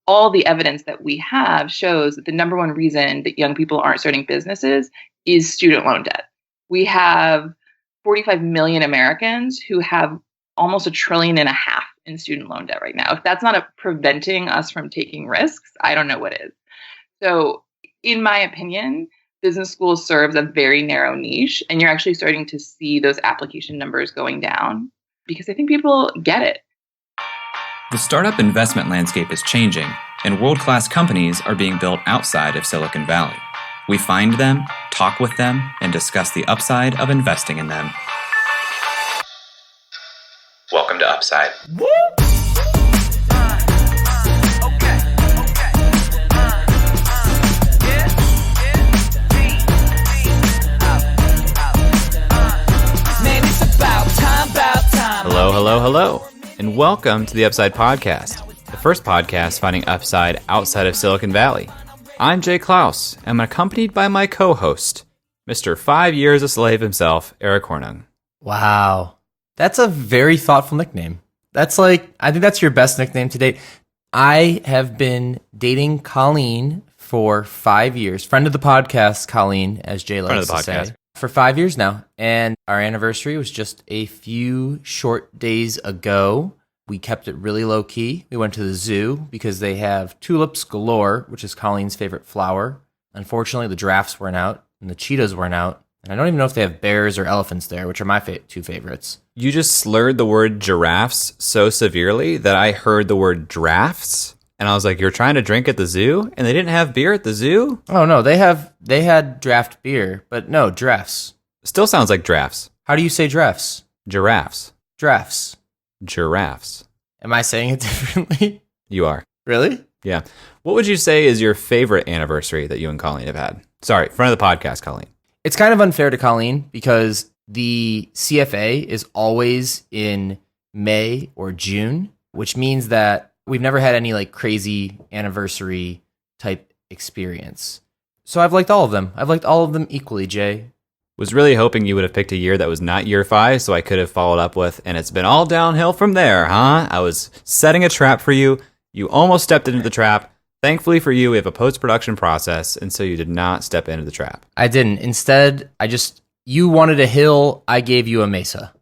all the evidence that we have shows that the number one reason that young people aren't starting businesses is student loan debt. We have 45 million Americans who have almost $1.5 trillion in student loan debt right now. If that's not preventing us from taking risks, I don't know what is. So in my opinion, business schools serves a very narrow niche, and you're actually starting to see those application numbers going down because I think people get it. The startup investment landscape is changing, and world-class companies are being built outside of Silicon Valley. We find them, talk with them, and discuss the upside of investing in them. Welcome to Upside. Woo! Hello, and welcome to the Upside Podcast, the first podcast finding upside outside of Silicon Valley. I'm Jay Klaus, and I'm accompanied by my co-host, Mr. 5 years a slave himself, Eric Hornung. Wow. That's a very thoughtful nickname. I think that's your best nickname to date. I have been dating Colleen for 5 years. Friend of the podcast, Colleen, as Jay likes to say. For 5 years now. And our anniversary was just a few short days ago. We kept it really low key. We went to the zoo because they have tulips galore, which is Colleen's favorite flower. Unfortunately, the giraffes weren't out and the cheetahs weren't out. And I don't even know if they have bears or elephants there, which are my two favorites. You just slurred the word giraffes so severely that I heard the word drafts. And I was like, you're trying to drink at the zoo? And they didn't have beer at the zoo? Oh, no, they had draft beer, but no, drafts. Still sounds like drafts. How do you say drafts? Giraffes. Drafts. Giraffes. Am I saying it differently? You are. Really? Yeah. What would you say is your favorite anniversary that you and Colleen have had? Sorry, friend of the podcast, Colleen. It's kind of unfair to Colleen because the CFA is always in May or June, which means that we've never had any like crazy anniversary type experience. So I've liked all of them. I've liked all of them equally, Jay. Was really hoping you would have picked a year that was not year 5, so I could have followed up with, and it's been all downhill from there, huh? I was setting a trap for you. You almost stepped into the trap. Thankfully for you, we have a post-production process, and so you did not step into the trap. I didn't. Instead, you wanted a hill, I gave you a mesa.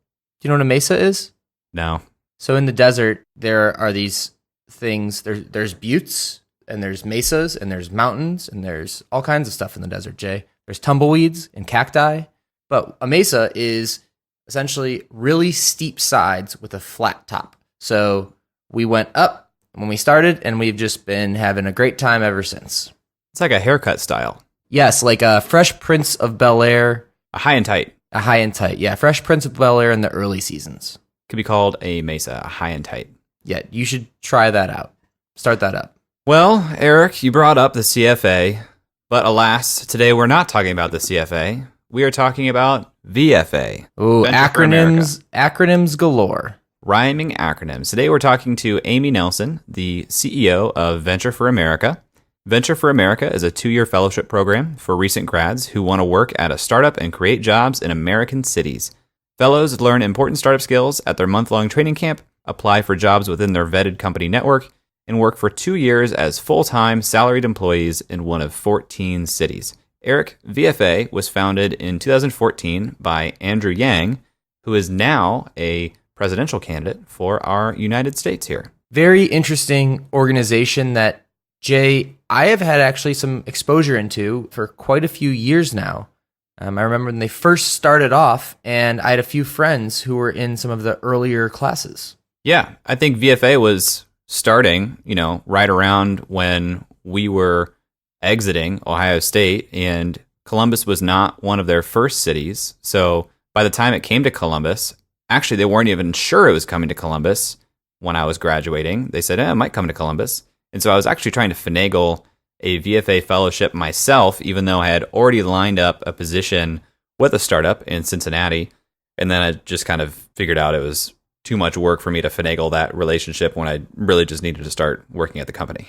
Do you know what a mesa is? No. So in the desert, there are these things. There's buttes, and there's mesas, and there's mountains, and there's all kinds of stuff in the desert, Jay. There's tumbleweeds and cacti, but a mesa is essentially really steep sides with a flat top. So we went up when we started, and we've just been having a great time ever since. It's like a haircut style. Yes, like a Fresh Prince of Bel-Air. A high and tight. A high and tight, yeah. Fresh Prince of Bel-Air in the early seasons. Could be called a mesa, a high and tight. Yeah, you should try that out. Start that up. Well, Eric, you brought up the CFA, but alas, today we're not talking about the CFA. We are talking about VFA. Ooh, acronyms galore. Rhyming acronyms. Today we're talking to Amy Nelson, the CEO of Venture for America. Venture for America is a 2-year fellowship program for recent grads who want to work at a startup and create jobs in American cities. Fellows learn important startup skills at their month-long training camp, apply for jobs within their vetted company network, and work for 2 years as full-time salaried employees in one of 14 cities. Eric, VFA was founded in 2014 by Andrew Yang, who is now a presidential candidate for our United States here. Very interesting organization that, Jay, I have had actually some exposure into for quite a few years now. I remember when they first started off, and I had a few friends who were in some of the earlier classes. Yeah, I think VFA was starting, right around when we were exiting Ohio State, and Columbus was not one of their first cities. So by the time it came to Columbus, actually they weren't even sure it was coming to Columbus when I was graduating. They said, it might come to Columbus. And so I was actually trying to finagle a VFA fellowship myself, even though I had already lined up a position with a startup in Cincinnati. And then I just kind of figured out it was too much work for me to finagle that relationship when I really just needed to start working at the company.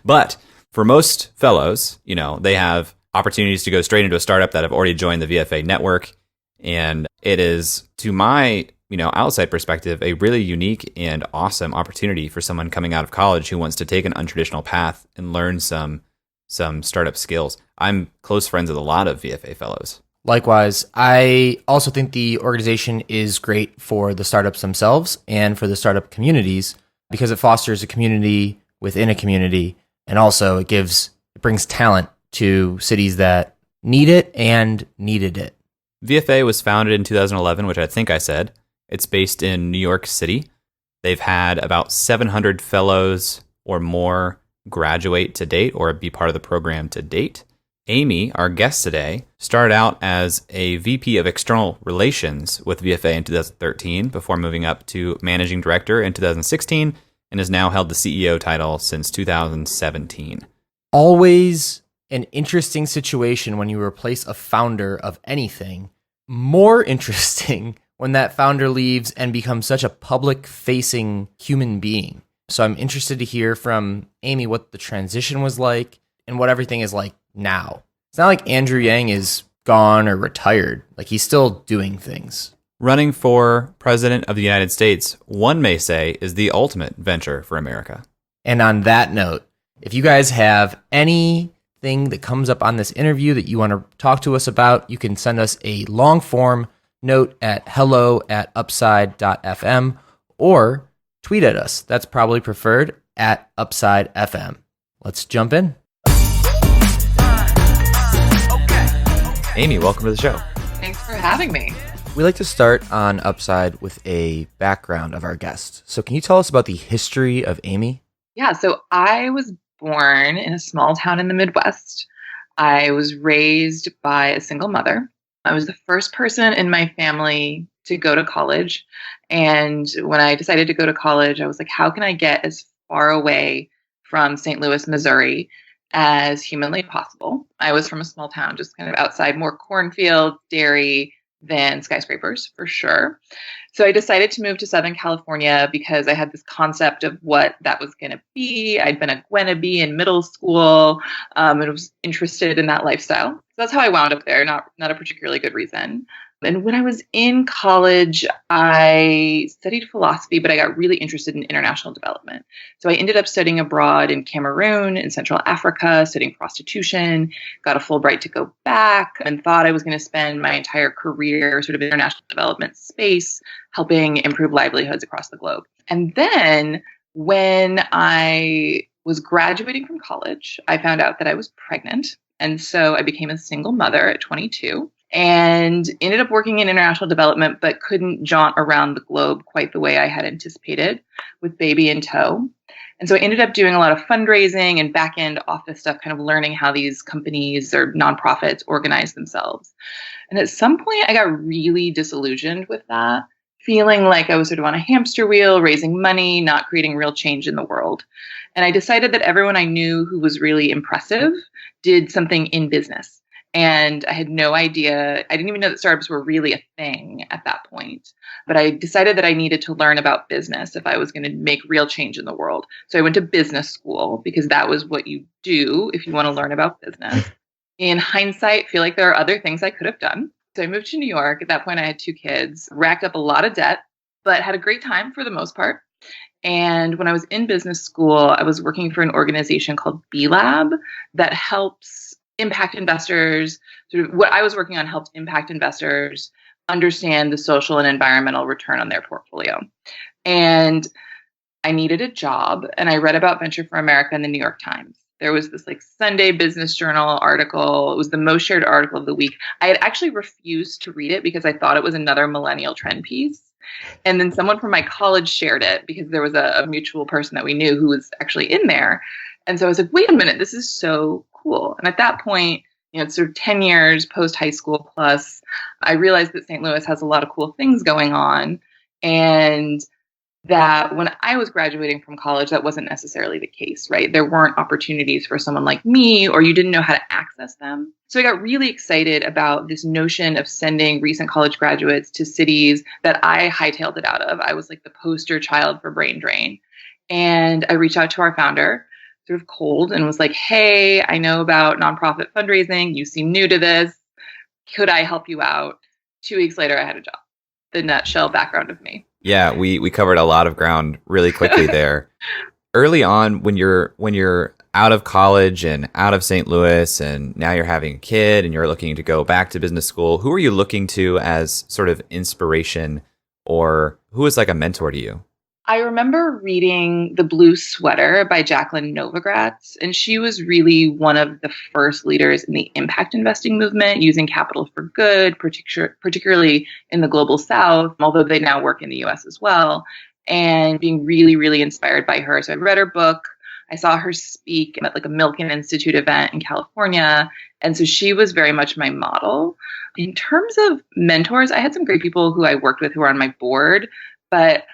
But for most fellows, they have opportunities to go straight into a startup that have already joined the VFA network. And it is, to my outside perspective, a really unique and awesome opportunity for someone coming out of college who wants to take an untraditional path and learn some startup skills. I'm close friends with a lot of VFA fellows. Likewise, I also think the organization is great for the startups themselves and for the startup communities because it fosters a community within a community, and also it brings talent to cities that need it and needed it. VFA was founded in 2011, which I think I said. It's based in New York City. They've had about 700 fellows or more graduate to date or be part of the program to date. Amy, our guest today, started out as a VP of External Relations with VFA in 2013 before moving up to Managing Director in 2016 and has now held the CEO title since 2017. Always an interesting situation when you replace a founder of anything. More interesting when that founder leaves and becomes such a public-facing human being. So I'm interested to hear from Amy what the transition was like and what everything is like now. It's not like Andrew Yang is gone or retired. Like, he's still doing things. Running for president of the United States, one may say, is the ultimate venture for America. And on that note, if you guys have anything that comes up on this interview that you want to talk to us about, you can send us a long form note at hello@upside.fm or tweet at us. That's probably preferred at UpsideFM. Let's jump in. Amy, welcome to the show. Thanks for having me. We like to start on Upside with a background of our guest. So can you tell us about the history of Amy? Yeah, so I was born in a small town in the Midwest. I was raised by a single mother. I was the first person in my family to go to college. And when I decided to go to college, I was like, how can I get as far away from St. Louis, Missouri as humanly possible? I was from a small town, just kind of outside, more cornfield, dairy than skyscrapers, for sure. So I decided to move to Southern California because I had this concept of what that was going to be. I'd been a Gwenabee in middle school and was interested in that lifestyle. So that's how I wound up there, not a particularly good reason. And when I was in college, I studied philosophy, but I got really interested in international development. So I ended up studying abroad in Cameroon, in Central Africa, studying prostitution, got a Fulbright to go back, and thought I was going to spend my entire career sort of in international development space, helping improve livelihoods across the globe. And then when I was graduating from college, I found out that I was pregnant. And so I became a single mother at 22. And ended up working in international development, but couldn't jaunt around the globe quite the way I had anticipated with baby in tow. And so I ended up doing a lot of fundraising and back-end office stuff, kind of learning how these companies or nonprofits organize themselves. And at some point, I got really disillusioned with that, feeling like I was sort of on a hamster wheel, raising money, not creating real change in the world. And I decided that everyone I knew who was really impressive did something in business. And I had no idea. I didn't even know that startups were really a thing at that point. But I decided that I needed to learn about business if I was going to make real change in the world. So I went to business school because that was what you do if you want to learn about business. In hindsight, I feel like there are other things I could have done. So I moved to New York. At that point, I had 2 kids, racked up a lot of debt, but had a great time for the most part. And when I was in business school, I was working for an organization called B Lab that helps impact investors. Sort of what I was working on helped impact investors understand the social and environmental return on their portfolio. And I needed a job, and I read about Venture for America in the New York Times. There was this like Sunday Business Journal article. It was the most shared article of the week. I had actually refused to read it because I thought it was another millennial trend piece. And then someone from my college shared it because there was a mutual person that we knew who was actually in there. And so I was like, wait a minute, this is so cool. And at that point, it's sort of 10 years post high school plus, I realized that St. Louis has a lot of cool things going on. And that when I was graduating from college, that wasn't necessarily the case, right? There weren't opportunities for someone like me, or you didn't know how to access them. So I got really excited about this notion of sending recent college graduates to cities that I hightailed it out of. I was like the poster child for brain drain. And I reached out to our founder, sort of cold, and was like, hey, I know about nonprofit fundraising. You seem new to this. Could I help you out? 2 weeks later, I had a job. the nutshell background of me. Yeah, we covered a lot of ground really quickly there. Early on, when you're out of college and out of St. Louis, and now you're having a kid and you're looking to go back to business school, who are you looking to as sort of inspiration, or who is like a mentor to you? I remember reading The Blue Sweater by Jacqueline Novogratz, and she was really one of the first leaders in the impact investing movement, using capital for good, particularly in the global South, although they now work in the US as well, and being really, really inspired by her. So I read her book. I saw her speak at like a Milken Institute event in California. And so she was very much my model. In terms of mentors, I had some great people who I worked with who are on my board, but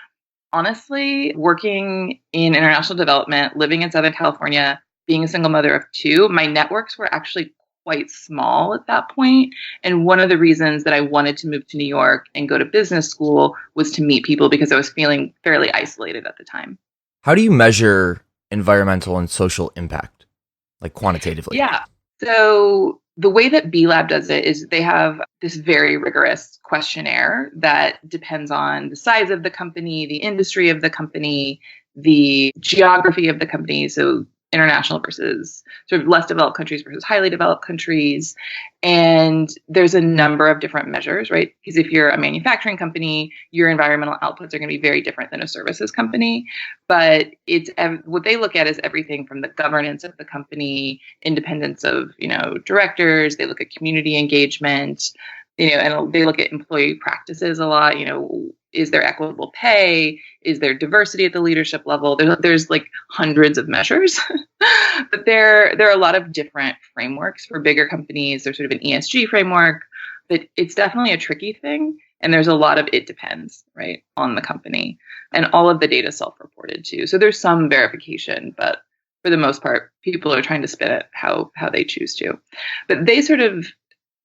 honestly, working in international development, living in Southern California, being a single mother of two, my networks were actually quite small at that point. And one of the reasons that I wanted to move to New York and go to business school was to meet people, because I was feeling fairly isolated at the time. How do you measure environmental and social impact, like quantitatively? Yeah. So the way that B Lab does it is they have this very rigorous questionnaire that depends on the size of the company, the industry of the company, the geography of the company. So international versus sort of less developed countries versus highly developed countries. And there's a number of different measures, right? Because if you're a manufacturing company, your environmental outputs are going to be very different than a services company. But it's what they look at is everything from the governance of the company, independence of, directors. They look at community engagement, and they look at employee practices a lot. Is there equitable pay? Is there diversity at the leadership level? There's like hundreds of measures, but there are a lot of different frameworks for bigger companies. There's sort of an ESG framework, but it's definitely a tricky thing. And there's a lot of it depends, right, on the company. And all of the data is self-reported too. So there's some verification, but for the most part, people are trying to spin it how they choose to. But they sort of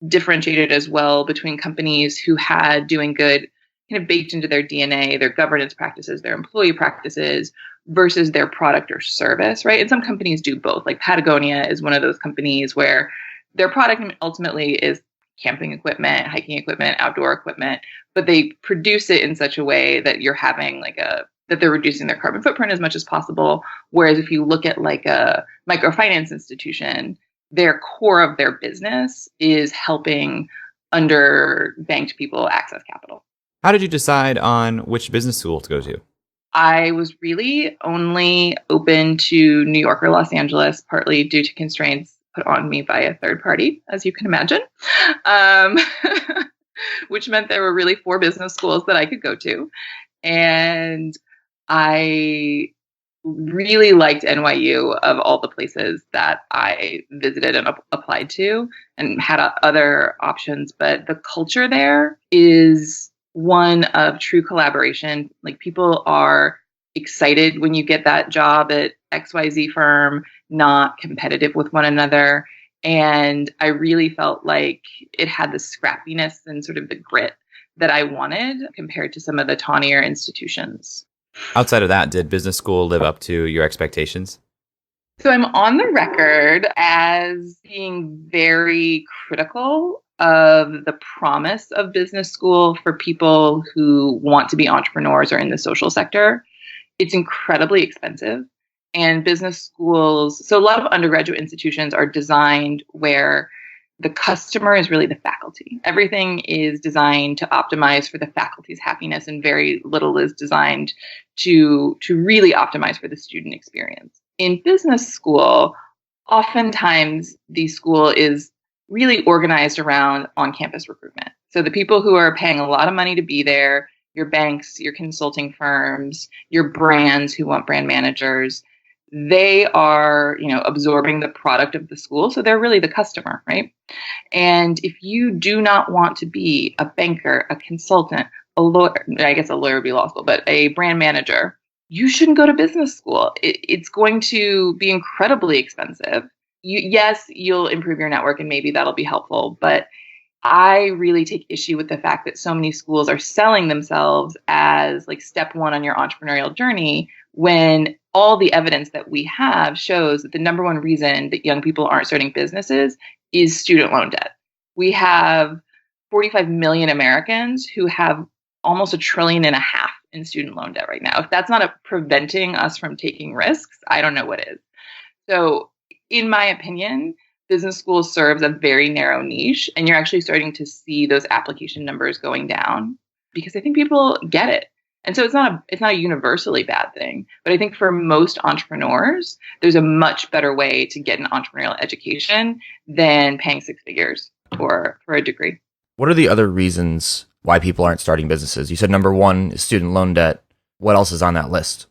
differentiated as well between companies who had doing good kind of baked into their DNA, their governance practices, their employee practices, versus their product or service, right? And some companies do both. Like Patagonia is one of those companies where their product ultimately is camping equipment, hiking equipment, outdoor equipment, but they produce it in such a way that you're having that they're reducing their carbon footprint as much as possible. Whereas if you look at like a microfinance institution, their core of their business is helping underbanked people access capital. How did you decide on which business school to go to? I was really only open to New York or Los Angeles, partly due to constraints put on me by a third party, as you can imagine, which meant there were really 4 business schools that I could go to. And I really liked NYU of all the places that I visited and applied to, and had other options. But the culture there is one of true collaboration. Like, people are excited when you get that job at XYZ firm, not competitive with one another. And I really felt like it had the scrappiness and sort of the grit that I wanted compared to some of the tawnier institutions. Outside of that, did business school live up to your expectations? So I'm on the record as being very critical of the promise of business school for people who want to be entrepreneurs or in the social sector. It's incredibly expensive. And business schools, so a lot of undergraduate institutions are designed where the customer is really the faculty. Everything is designed to optimize for the faculty's happiness, and very little is designed to really optimize for the student experience. In business school, oftentimes the school is really organized around on-campus recruitment. So the people who are paying a lot of money to be there, your banks, your consulting firms, your brands who want brand managers, they are, absorbing the product of the school. So they're really the customer, right? And if you do not want to be a banker, a consultant, a lawyer, I guess a lawyer would be law school, but a brand manager, you shouldn't go to business school. It's going to be incredibly expensive. Yes, you'll improve your network and maybe that'll be helpful, but I really take issue with the fact that so many schools are selling themselves as like step one on your entrepreneurial journey, when all the evidence that we have shows that the number one reason that young people aren't starting businesses is student loan debt. We have 45 million Americans who have almost $1.5 trillion in student loan debt right now. If that's not preventing us from taking risks, I don't know what is. So in my opinion, business schools serves a very narrow niche, and you're actually starting to see those application numbers going down because I think people get it. And so it's not a universally bad thing, but I think for most entrepreneurs, there's a much better way to get an entrepreneurial education than paying six figures for a degree. What are the other reasons why people aren't starting businesses? You said number one is student loan debt. What else is on that list?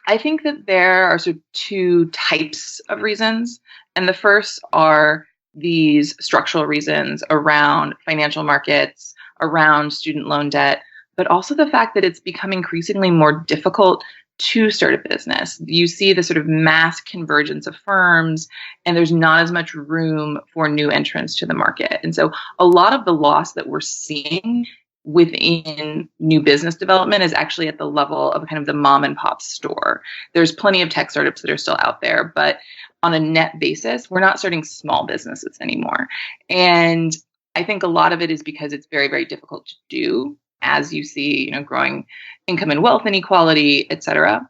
I think that there are sort of two types of reasons. And the first are these structural reasons around financial markets, around student loan debt, but also the fact that it's become increasingly more difficult to start a business. You see the sort of mass convergence of firms, and there's not as much room for new entrants to the market. And so a lot of the loss that we're seeing within new business development is actually at the level of kind of the mom and pop store. There's plenty of tech startups that are still out there, but on a net basis, we're not starting small businesses anymore. And I think a lot of it is because it's very, very difficult to do, as you see, growing income and wealth inequality, et cetera.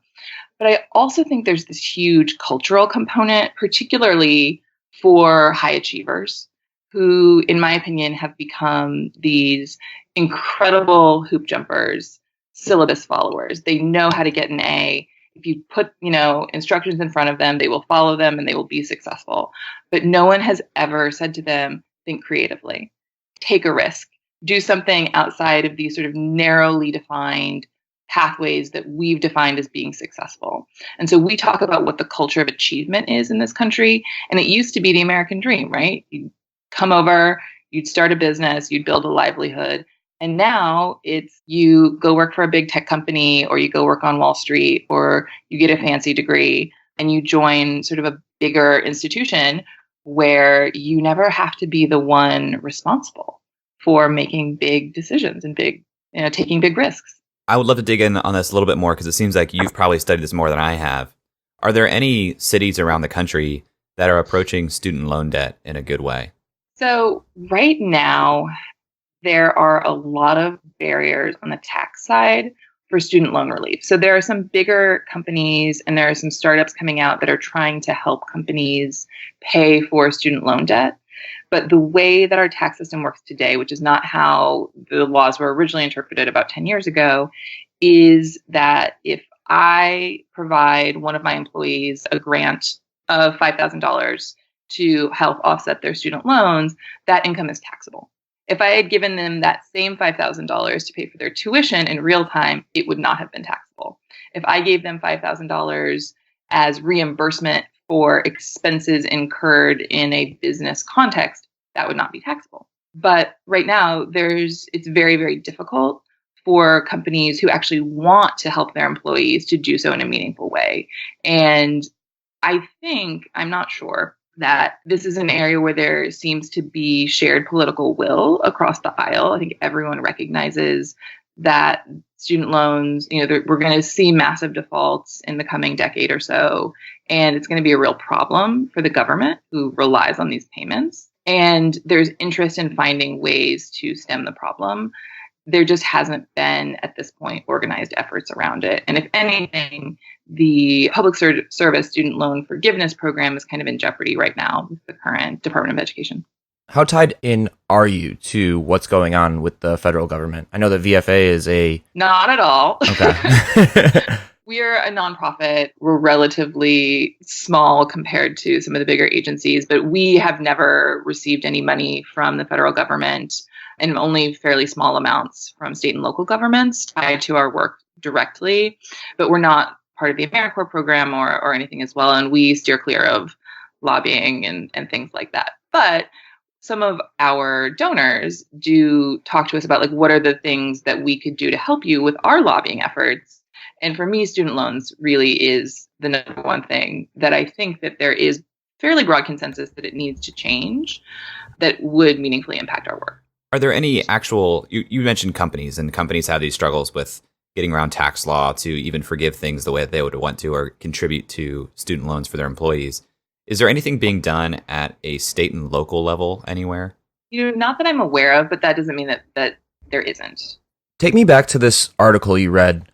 But I also think there's this huge cultural component, particularly for high achievers, who, in my opinion, have become these incredible hoop jumpers, syllabus followers. They know how to get an A. If you put, instructions in front of them, they will follow them and they will be successful. But no one has ever said to them, think creatively, take a risk, do something outside of these sort of narrowly defined pathways that we've defined as being successful. And so we talk about what the culture of achievement is in this country. And it used to be the American dream, right? You'd come over, you'd start a business, you'd build a livelihood. And now it's you go work for a big tech company, or you go work on Wall Street, or you get a fancy degree and you join sort of a bigger institution where you never have to be the one responsible for making big decisions and taking big risks. I would love to dig in on this a little bit more because it seems like you've probably studied this more than I have. Are there any cities around the country that are approaching student loan debt in a good way? So right now, there are a lot of barriers on the tax side for student loan relief. So there are some bigger companies and there are some startups coming out that are trying to help companies pay for student loan debt. But the way that our tax system works today, which is not how the laws were originally interpreted about 10 years ago, is that if I provide one of my employees a grant of $5,000 to help offset their student loans, that income is taxable. If I had given them that same $5,000 to pay for their tuition in real time, it would not have been taxable. If I gave them $5,000 as reimbursement for expenses incurred in a business context, that would not be taxable. But right now, it's very, very difficult for companies who actually want to help their employees to do so in a meaningful way. And I'm not sure that this is an area where there seems to be shared political will across the aisle. I think everyone recognizes that student loans, we're going to see massive defaults in the coming decade or so, and it's going to be a real problem for the government who relies on these payments. And there's interest in finding ways to stem the problem. There just hasn't been, at this point, organized efforts around it. And if anything, the public service student loan forgiveness program is kind of in jeopardy right now with the current Department of Education. How tied in are you to what's going on with the federal government? I know that VFA is Not at all. Okay. We're a nonprofit. We're relatively small compared to some of the bigger agencies, but we have never received any money from the federal government, and only fairly small amounts from state and local governments tied to our work directly. But we're not part of the AmeriCorps program or anything as well, and we steer clear of lobbying and things like that. But some of our donors do talk to us about what are the things that we could do to help you with our lobbying efforts. And for me, student loans really is the number one thing that I think that there is fairly broad consensus that it needs to change that would meaningfully impact our work. Are there any actual, you mentioned companies, and companies have these struggles with getting around tax law to even forgive things the way that they would want to or contribute to student loans for their employees. Is there anything being done at a state and local level anywhere? Not that I'm aware of, but that doesn't mean that there isn't. Take me back to this article you read.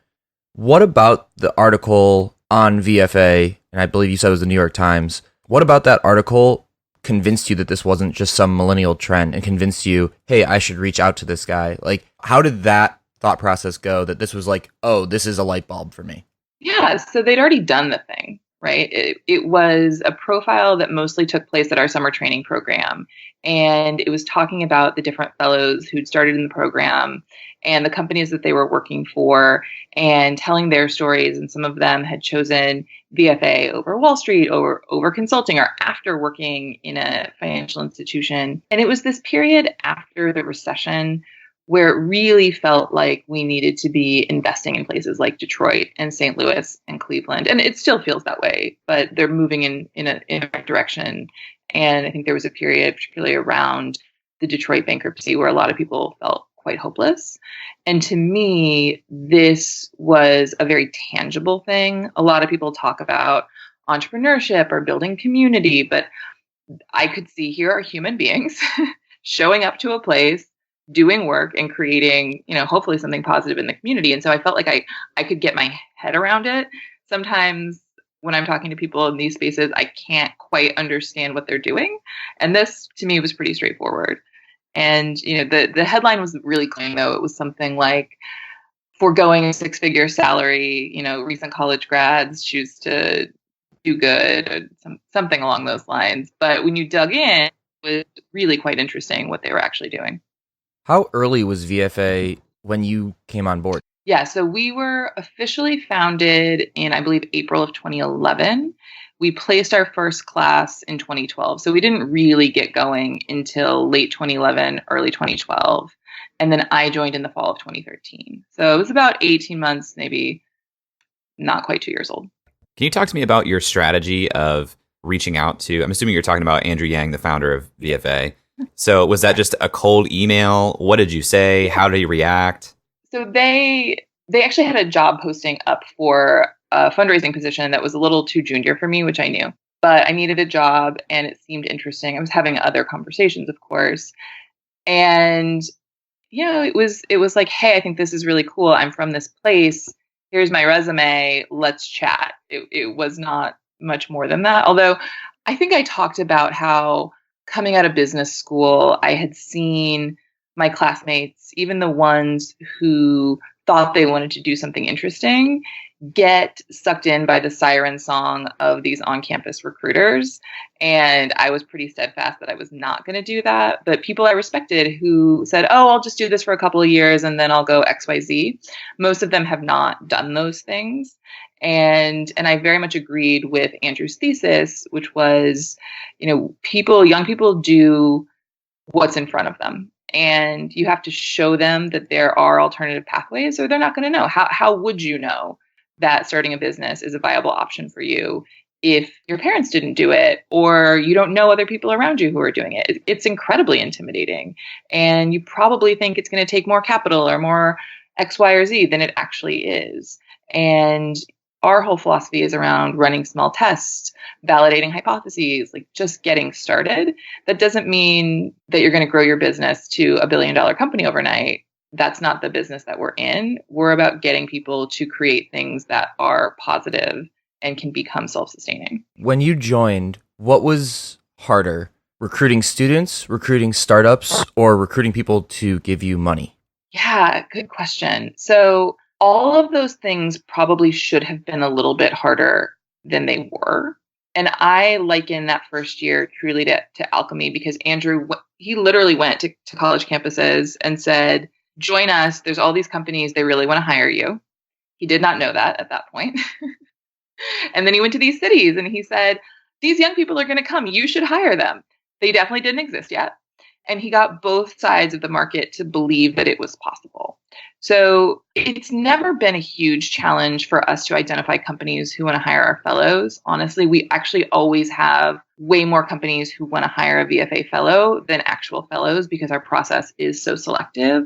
What about the article on VFA, and I believe you said it was the New York Times, what about that article convinced you that this wasn't just some millennial trend and convinced you, hey, I should reach out to this guy? Like, how did that thought process go that this was like, oh, this is a light bulb for me? Yeah, so they'd already done the thing, right? It was a profile that mostly took place at our summer training program. And it was talking about the different fellows who'd started in the program and the companies that they were working for and telling their stories. And some of them had chosen VFA over Wall Street or over consulting or after working in a financial institution. And it was this period after the recession where it really felt like we needed to be investing in places like Detroit and St. Louis and Cleveland. And it still feels that way, but they're moving in a right direction. And I think there was a period, particularly around the Detroit bankruptcy, where a lot of people felt quite hopeless. And to me, this was a very tangible thing. A lot of people talk about entrepreneurship or building community, but I could see here are human beings showing up to a place, doing work and creating, hopefully something positive in the community. And so I felt like I could get my head around it. Sometimes when I'm talking to people in these spaces, I can't quite understand what they're doing. And this to me was pretty straightforward. And, the headline was really clean, though. It was something like foregoing a 6-figure salary, recent college grads choose to do good, or something along those lines. But when you dug in, it was really quite interesting what they were actually doing. How early was VFA when you came on board? Yeah, so we were officially founded in, I believe, April of 2011. We placed our first class in 2012. So we didn't really get going until late 2011, early 2012. And then I joined in the fall of 2013. So it was about 18 months, maybe not quite 2 years old. Can you talk to me about your strategy of reaching out to, I'm assuming you're talking about Andrew Yang, the founder of VFA. So was that just a cold email? What did you say? How did he react? So they actually had a job posting up for a fundraising position that was a little too junior for me, which I knew. But I needed a job and it seemed interesting. I was having other conversations, of course. And, it was like, hey, I think this is really cool. I'm from this place. Here's my resume. Let's chat. It was not much more than that. Although I think I talked about how coming out of business school, I had seen my classmates, even the ones who thought they wanted to do something interesting, get sucked in by the siren song of these on-campus recruiters. And I was pretty steadfast that I was not going to do that. But people I respected who said, oh, I'll just do this for a couple of years and then I'll go XYZ. Most of them have not done those things. And I very much agreed with Andrew's thesis, which was, young people do what's in front of them. And you have to show them that there are alternative pathways or they're not going to know. How would you know that starting a business is a viable option for you if your parents didn't do it or you don't know other people around you who are doing it? It's incredibly intimidating. And you probably think it's going to take more capital or more X, Y, or Z than it actually is. And our whole philosophy is around running small tests, validating hypotheses, like just getting started. That doesn't mean that you're going to grow your business to $1 billion company overnight. That's not the business that we're in. We're about getting people to create things that are positive and can become self-sustaining. When you joined, what was harder, recruiting students, recruiting startups, or recruiting people to give you money? Yeah, good question. So all of those things probably should have been a little bit harder than they were. And I liken that first year truly to alchemy because Andrew, he literally went to college campuses and said, join us. There's all these companies. They really want to hire you. He did not know that at that point. And then he went to these cities and he said, these young people are going to come. You should hire them. They definitely didn't exist yet. And he got both sides of the market to believe that it was possible. So it's never been a huge challenge for us to identify companies who want to hire our fellows. Honestly, we actually always have way more companies who want to hire a VFA fellow than actual fellows because our process is so selective.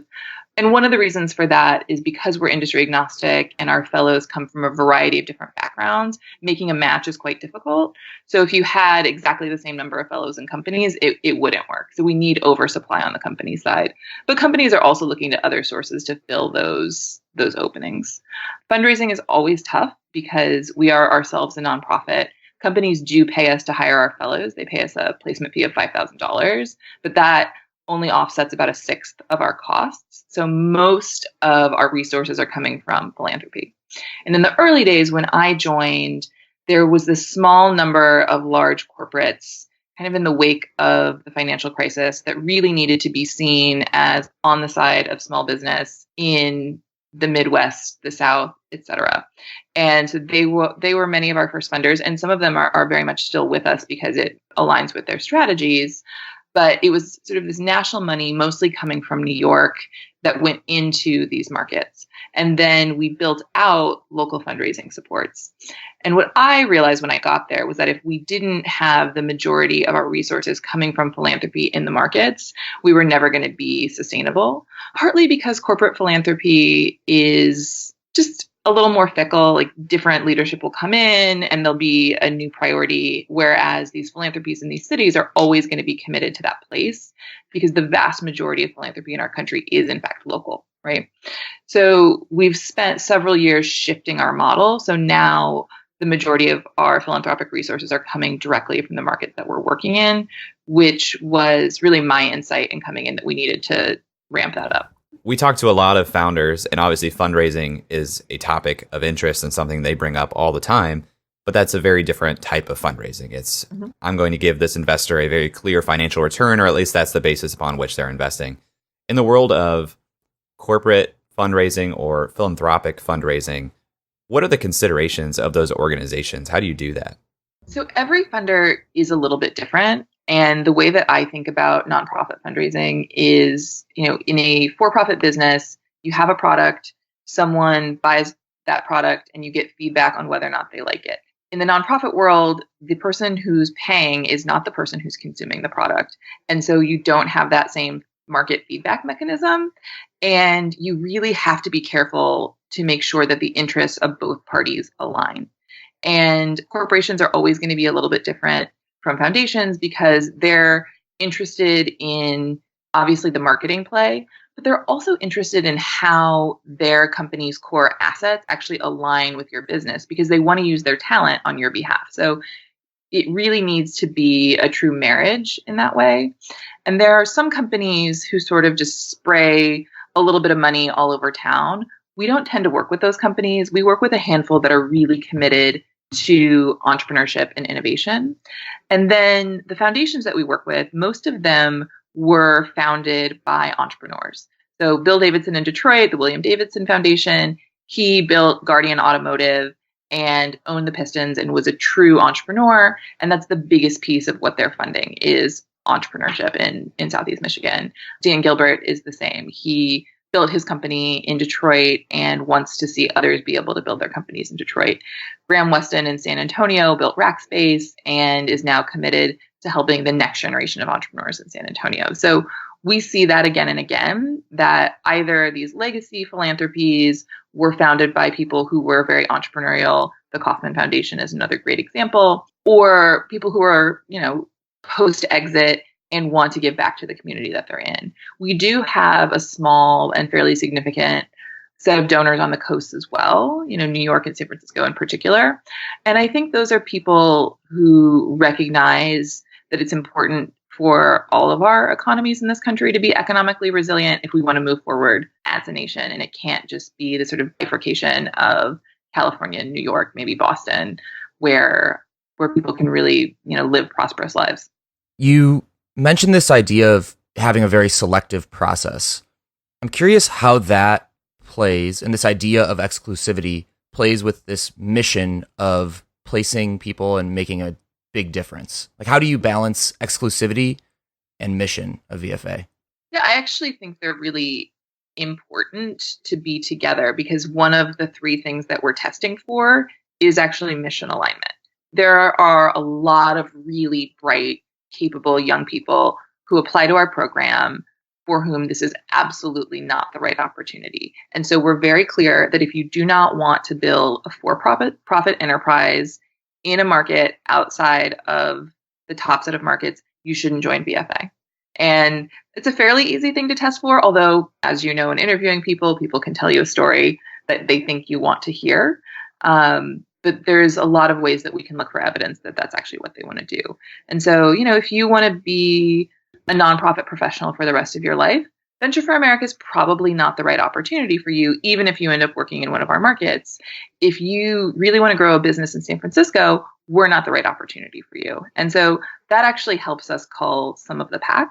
And one of the reasons for that is because we're industry agnostic and our fellows come from a variety of different backgrounds, making a match is quite difficult. So if you had exactly the same number of fellows in companies, it wouldn't work. So we need oversupply on the company side. But companies are also looking to other sources to fill those openings. Fundraising is always tough because we are ourselves a nonprofit. Companies do pay us to hire our fellows. They pay us a placement fee of $5,000, but that only offsets about a sixth of our costs. So most of our resources are coming from philanthropy. And in the early days when I joined, there was this small number of large corporates kind of in the wake of the financial crisis that really needed to be seen as on the side of small business in the Midwest, the South, et cetera. And so they were many of our first funders, and some of them are very much still with us because it aligns with their strategies. But it was sort of this national money, mostly coming from New York, that went into these markets. And then we built out local fundraising supports. And what I realized when I got there was that if we didn't have the majority of our resources coming from philanthropy in the markets, we were never going to be sustainable, partly because corporate philanthropy is just a little more fickle. Like, different leadership will come in and there'll be a new priority, whereas these philanthropies in these cities are always going to be committed to that place because the vast majority of philanthropy in our country is in fact local, right? So we've spent several years shifting our model. So now the majority of our philanthropic resources are coming directly from the markets that we're working in, which was really my insight in coming in, that we needed to ramp that up. We talk to a lot of founders, and obviously fundraising is a topic of interest and something they bring up all the time, but that's a very different type of fundraising. It's, I'm going to give this investor a very clear financial return, or at least that's the basis upon which they're investing. In the world of corporate fundraising or philanthropic fundraising, what are the considerations of those organizations? How do you do that? So every funder is a little bit different. And the way that I think about nonprofit fundraising is, in a for-profit business, you have a product, someone buys that product, and you get feedback on whether or not they like it. In the nonprofit world, the person who's paying is not the person who's consuming the product. And so you don't have that same market feedback mechanism. And you really have to be careful to make sure that the interests of both parties align. And corporations are always going to be a little bit different from foundations because they're interested in, obviously, the marketing play, but they're also interested in how their company's core assets actually align with your business because they want to use their talent on your behalf. So it really needs to be a true marriage in that way. And there are some companies who sort of just spray a little bit of money all over town. We don't tend to work with those companies. We work with a handful that are really committed to entrepreneurship and innovation. And then the foundations that we work with, most of them were founded by entrepreneurs. So Bill Davidson in Detroit, the William Davidson Foundation, he built Guardian Automotive and owned the Pistons and was a true entrepreneur. And that's the biggest piece of what they're funding is entrepreneurship in Southeast Michigan. Dan Gilbert is the same. He built his company in Detroit and wants to see others be able to build their companies in Detroit. Graham Weston in San Antonio built Rackspace and is now committed to helping the next generation of entrepreneurs in San Antonio. So we see that again and again, that either these legacy philanthropies were founded by people who were very entrepreneurial. The Kauffman Foundation is another great example, or people who are, post-exit and want to give back to the community that they're in. We do have a small and fairly significant set of donors on the coast as well, New York and San Francisco in particular. And I think those are people who recognize that it's important for all of our economies in this country to be economically resilient if we want to move forward as a nation. And it can't just be the sort of bifurcation of California, New York, maybe Boston, where people can really, live prosperous lives. You mentioned this idea of having a very selective process. I'm curious how that plays, and this idea of exclusivity plays with this mission of placing people and making a big difference. Like, how do you balance exclusivity and mission of VFA? Yeah, I actually think they're really important to be together because one of the three things that we're testing for is actually mission alignment. There are a lot of really bright, capable young people who apply to our program for whom this is absolutely not the right opportunity. And so we're very clear that if you do not want to build a for-profit enterprise in a market outside of the top set of markets, you shouldn't join VFA. And it's a fairly easy thing to test for, although, as you know, in interviewing people, people can tell you a story that they think you want to hear. But there's a lot of ways that we can look for evidence that that's actually what they want to do. And so, if you want to be a nonprofit professional for the rest of your life, Venture for America is probably not the right opportunity for you, even if you end up working in one of our markets. If you really want to grow a business in San Francisco, we're not the right opportunity for you. And so that actually helps us cull some of the pack.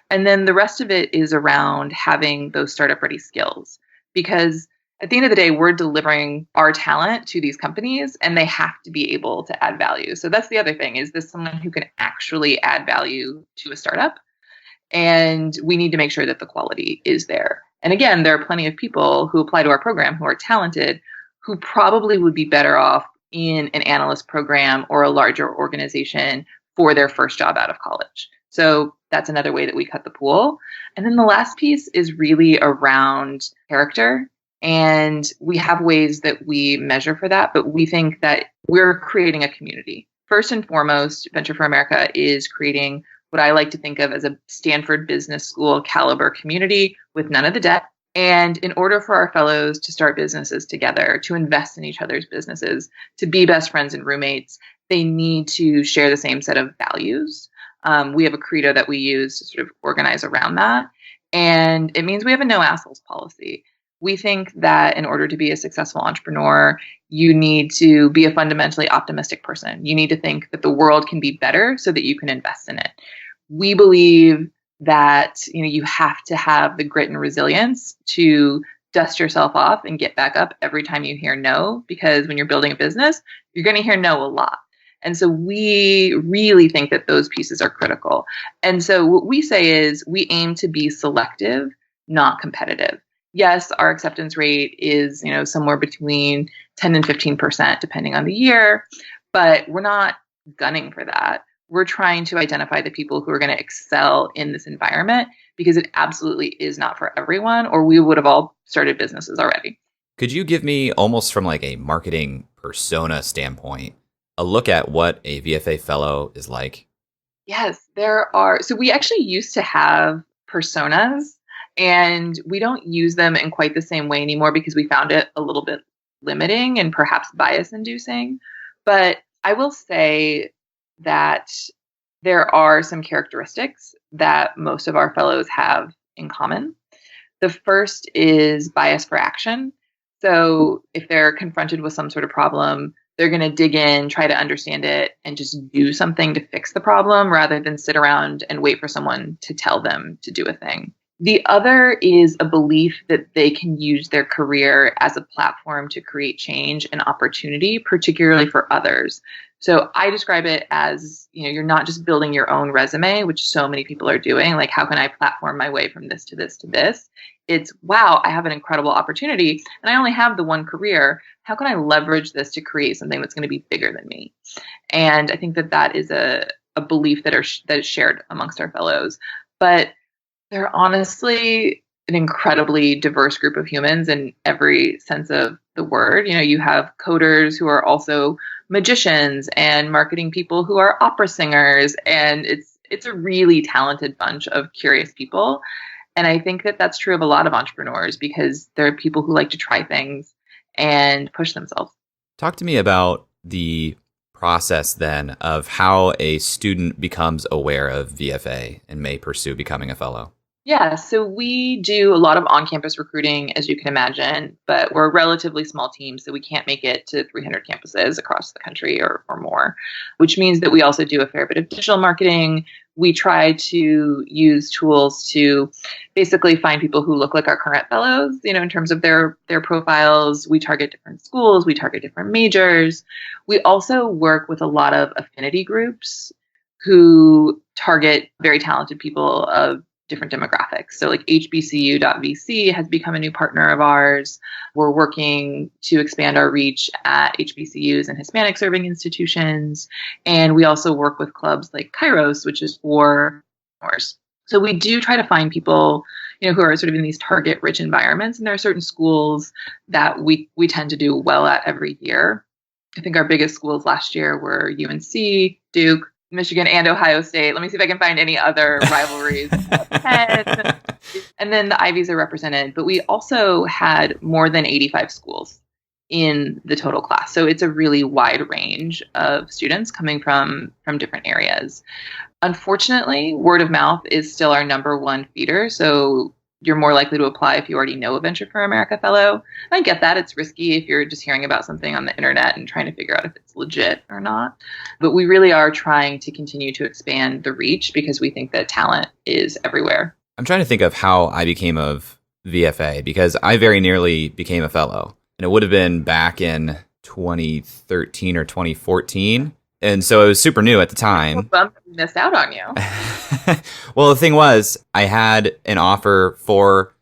And then the rest of it is around having those startup ready skills, because at the end of the day, we're delivering our talent to these companies and they have to be able to add value. So that's the other thing. Is this someone who can actually add value to a startup? And we need to make sure that the quality is there. And again, there are plenty of people who apply to our program who are talented, who probably would be better off in an analyst program or a larger organization for their first job out of college. So that's another way that we cut the pool. And then the last piece is really around character. And we have ways that we measure for that, but we think that we're creating a community. First and foremost, Venture for America is creating what I like to think of as a Stanford Business School caliber community with none of the debt. And in order for our fellows to start businesses together, to invest in each other's businesses, to be best friends and roommates, they need to share the same set of values. We have a credo that we use to sort of organize around that. And it means we have a no assholes policy. We think that in order to be a successful entrepreneur, you need to be a fundamentally optimistic person. You need to think that the world can be better so that you can invest in it. We believe that you have to have the grit and resilience to dust yourself off and get back up every time you hear no, because when you're building a business, you're going to hear no a lot. And so we really think that those pieces are critical. And so what we say is we aim to be selective, not competitive. Yes, our acceptance rate is, somewhere between 10 and 15%, depending on the year, but we're not gunning for that. We're trying to identify the people who are going to excel in this environment, because it absolutely is not for everyone, or we would have all started businesses already. Could you give me, almost from like a marketing persona standpoint, a look at what a VFA fellow is like? Yes, there are. So we actually used to have personas, and we don't use them in quite the same way anymore because we found it a little bit limiting and perhaps bias inducing. But I will say that there are some characteristics that most of our fellows have in common. The first is bias for action. So if they're confronted with some sort of problem, they're going to dig in, try to understand it, and just do something to fix the problem rather than sit around and wait for someone to tell them to do a thing. The other is a belief that they can use their career as a platform to create change and opportunity, particularly for others. So I describe it as, you're not just building your own resume, which so many people are doing. Like, how can I platform my way from this to this to this? It's, wow, I have an incredible opportunity and I only have the one career. How can I leverage this to create something that's going to be bigger than me? And I think that is a belief that is shared amongst our fellows. But they're honestly an incredibly diverse group of humans in every sense of the word. You have coders who are also magicians and marketing people who are opera singers. And it's a really talented bunch of curious people. And I think that that's true of a lot of entrepreneurs, because there are people who like to try things and push themselves. Talk to me about the process then of how a student becomes aware of VFA and may pursue becoming a fellow. Yeah, so we do a lot of on-campus recruiting, as you can imagine, but we're a relatively small team, so we can't make it to 300 campuses across the country or more, which means that we also do a fair bit of digital marketing. We try to use tools to basically find people who look like our current fellows, in terms of their profiles. We target different schools, we target different majors. We also work with a lot of affinity groups who target very talented people of different demographics. So like HBCU.VC has become a new partner of ours. We're working to expand our reach at HBCUs and Hispanic serving institutions. And we also work with clubs like Kairos, which is for entrepreneurs. So we do try to find people, who are sort of in these target rich environments. And there are certain schools that we tend to do well at every year. I think our biggest schools last year were UNC, Duke, Michigan, and Ohio State. Let me see if I can find any other rivalries. And then the Ivies are represented, but we also had more than 85 schools in the total class. So it's a really wide range of students coming from different areas. Unfortunately, word of mouth is still our number one feeder. So you're more likely to apply if you already know a Venture for America fellow. I get that. It's risky if you're just hearing about something on the internet and trying to figure out if it's legit or not. But we really are trying to continue to expand the reach because we think that talent is everywhere. I'm trying to think of how I became of VFA because I very nearly became a fellow. And it would have been back in 2013 or 2014. And so it was super new at the time. Well, we missed out on you. Well, the thing was, I had an offer for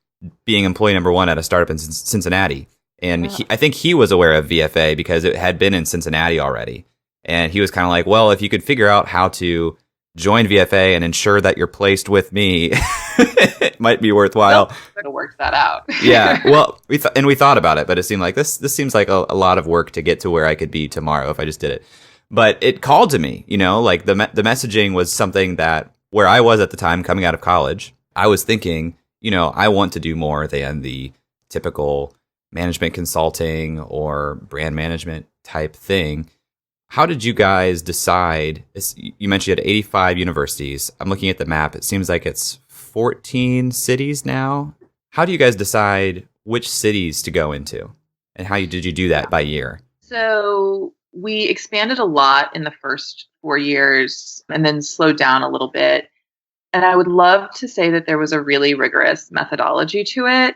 being employee number one at a startup in Cincinnati. And I think he was aware of VFA because it had been in Cincinnati already. And he was kind of like, well, if you could figure out how to join VFA and ensure that you're placed with me, it might be worthwhile. Well, work that out. Yeah. Well, we thought about it, but it seemed like this seems like a lot of work to get to where I could be tomorrow if I just did it. But it called to me, like the messaging was something that where I was at the time coming out of college, I was thinking, I want to do more than the typical management consulting or brand management type thing. How did you guys decide? You mentioned you had 85 universities. I'm looking at the map. It seems like it's 14 cities now. How do you guys decide which cities to go into? And how did you do that by year? So we expanded a lot in the first 4 years and then slowed down a little bit. And I would love to say that there was a really rigorous methodology to it.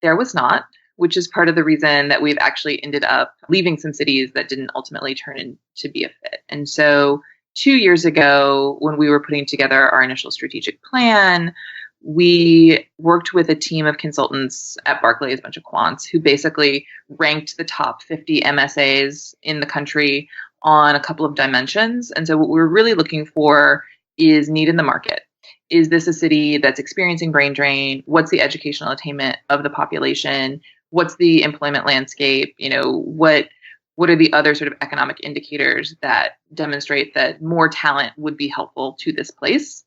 There was not, which is part of the reason that we've actually ended up leaving some cities that didn't ultimately turn into be a fit. And so 2 years ago, when we were putting together our initial strategic plan, we worked with a team of consultants at Barclays, a bunch of quants, who basically ranked the top 50 MSAs in the country on a couple of dimensions. And so what we're really looking for is need in the market. Is this a city that's experiencing brain drain? What's the educational attainment of the population? What's the employment landscape? What are the other sort of economic indicators that demonstrate that more talent would be helpful to this place?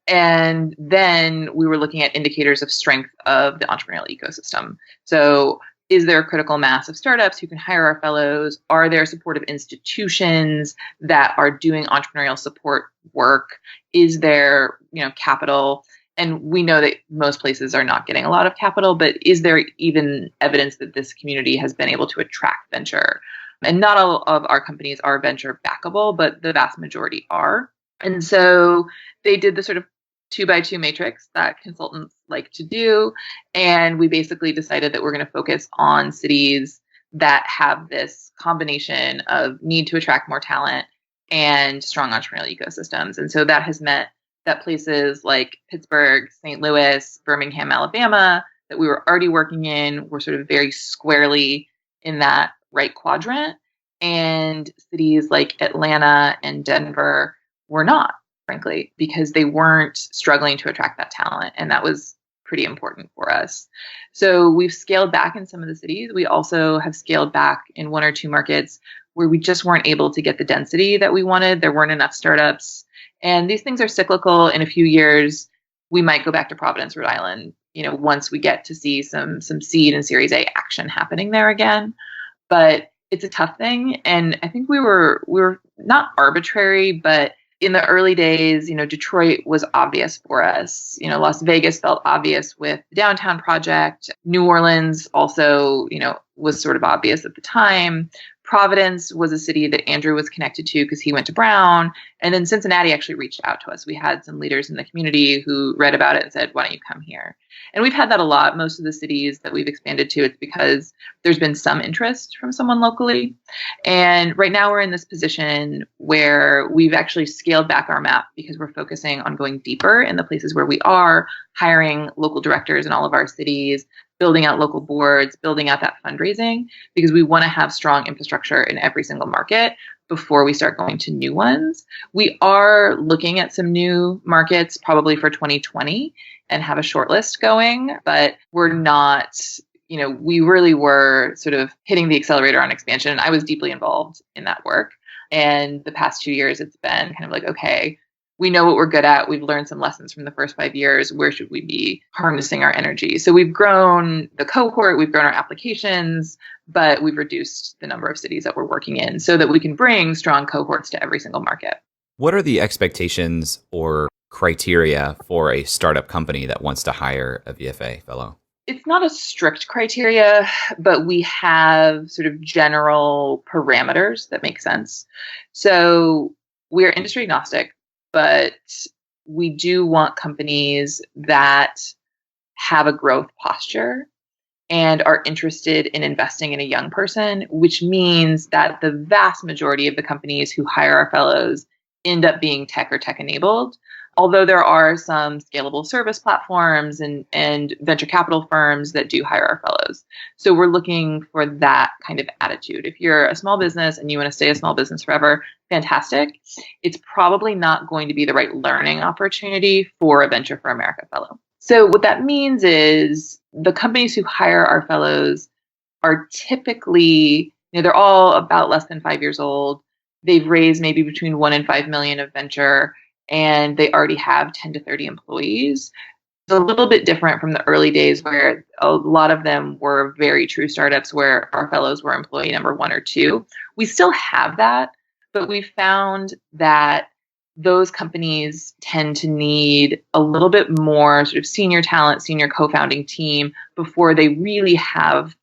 And then we were looking at indicators of strength of the entrepreneurial ecosystem. So is there a critical mass of startups who can hire our fellows? Are there supportive institutions that are doing entrepreneurial support work? Is there, capital? And we know that most places are not getting a lot of capital, but is there even evidence that this community has been able to attract venture? And not all of our companies are venture backable, but the vast majority are. And so they did the sort of 2x2 matrix that consultants like to do. And we basically decided that we're going to focus on cities that have this combination of need to attract more talent and strong entrepreneurial ecosystems. And so that has meant that places like Pittsburgh, St. Louis, Birmingham, Alabama, that we were already working in, were sort of very squarely in that right quadrant. And cities like Atlanta and Denver were not, frankly, because they weren't struggling to attract that talent. And that was pretty important for us. So we've scaled back in some of the cities. We also have scaled back in one or two markets where we just weren't able to get the density that we wanted. There weren't enough startups. And these things are cyclical. In a few years, we might go back to Providence, Rhode Island, once we get to see some seed and Series A action happening there again. But it's a tough thing. And I think we were not arbitrary, but in the early days, Detroit was obvious for us. Las Vegas felt obvious with the downtown project. New Orleans also, was sort of obvious at the time. Providence was a city that Andrew was connected to because he went to Brown. And then Cincinnati actually reached out to us. We had some leaders in the community who read about it and said, why don't you come here? And we've had that a lot. Most of the cities that we've expanded to, it's because there's been some interest from someone locally. And right now we're in this position where we've actually scaled back our map because we're focusing on going deeper in the places where we are, hiring local directors in all of our cities, building out local boards, building out that fundraising, because we want to have strong infrastructure in every single market before we start going to new ones. We are looking at some new markets probably for 2020 and have a short list going, but we're not, we really were sort of hitting the accelerator on expansion. I was deeply involved in that work. And the past 2 years, it's been kind of like, okay, we know what we're good at. We've learned some lessons from the first 5 years. Where should we be harnessing our energy? So we've grown the cohort, we've grown our applications, but we've reduced the number of cities that we're working in so that we can bring strong cohorts to every single market. What are the expectations or criteria for a startup company that wants to hire a VFA fellow? It's not a strict criteria, but we have sort of general parameters that make sense. So we're industry agnostic, but we do want companies that have a growth posture and are interested in investing in a young person, which means that the vast majority of the companies who hire our fellows end up being tech or tech enabled. Although there are some scalable service platforms and venture capital firms that do hire our fellows. So we're looking for that kind of attitude. If you're a small business and you want to stay a small business forever, fantastic. It's probably not going to be the right learning opportunity for a Venture for America fellow. So what that means is the companies who hire our fellows are typically, they're all about less than 5 years old. They've raised maybe between 1 and 5 million of venture, and they already have 10 to 30 employees. It's a little bit different from the early days where a lot of them were very true startups where our fellows were employee number 1 or 2. We still have that, but we found that those companies tend to need a little bit more sort of senior talent, senior co-founding team before they really have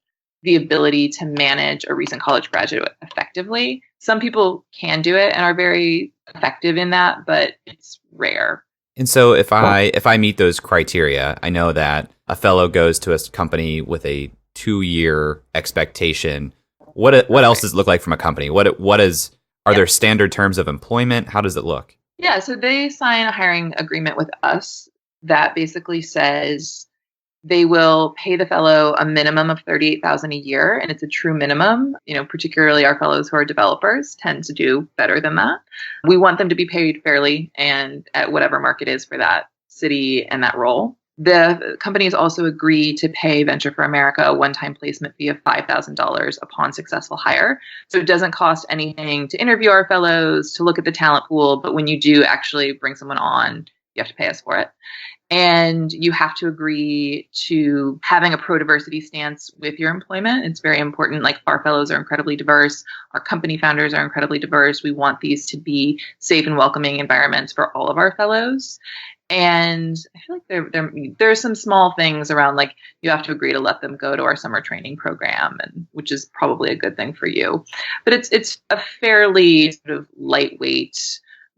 the ability to manage a recent college graduate effectively. Some people can do it and are very effective in that, but it's rare. And so if I meet those criteria, I know that a fellow goes to a company with a 2-year expectation. What else does it look like from a company? Are there standard terms of employment? How does it look? Yeah, so they sign a hiring agreement with us that basically says they will pay the fellow a minimum of $38,000 a year, and it's a true minimum. Particularly our fellows who are developers tend to do better than that. We want them to be paid fairly and at whatever market is for that city and that role. The companies also agree to pay Venture for America a one-time placement fee of $5,000 upon successful hire. So it doesn't cost anything to interview our fellows, to look at the talent pool, but when you do actually bring someone on, you have to pay us for it. And you have to agree to having a pro-diversity stance with your employment. It's very important. Like, our fellows are incredibly diverse. Our company founders are incredibly diverse. We want these to be safe and welcoming environments for all of our fellows. And I feel like there are some small things around, like, you have to agree to let them go to our summer training program, and which is probably a good thing for you. But it's a fairly sort of lightweight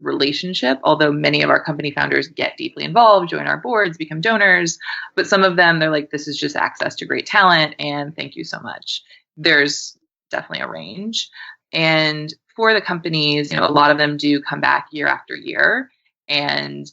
relationship, although many of our company founders get deeply involved, join our boards, become donors. But some of them, they're like, this is just access to great talent, and thank you so much. There's definitely a range. And for the companies, a lot of them do come back year after year, and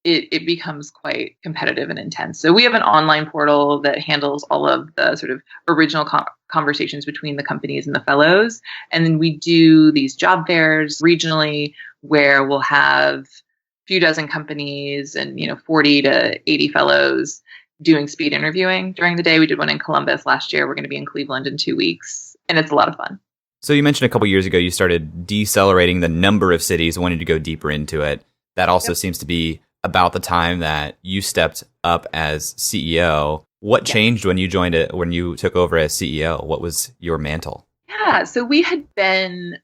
it becomes quite competitive and intense. So we have an online portal that handles all of the sort of original conversations between the companies and the fellows. And then we do these job fairs regionally where we'll have a few dozen companies and 40 to 80 fellows doing speed interviewing during the day. We did one in Columbus last year. We're going to be in Cleveland in 2 weeks, and it's a lot of fun. So you mentioned a couple years ago you started decelerating the number of cities, wanting to go deeper into it. That also seems to be about the time that you stepped up as CEO. What changed when you took over as CEO? What was your mantle? Yeah, so we had been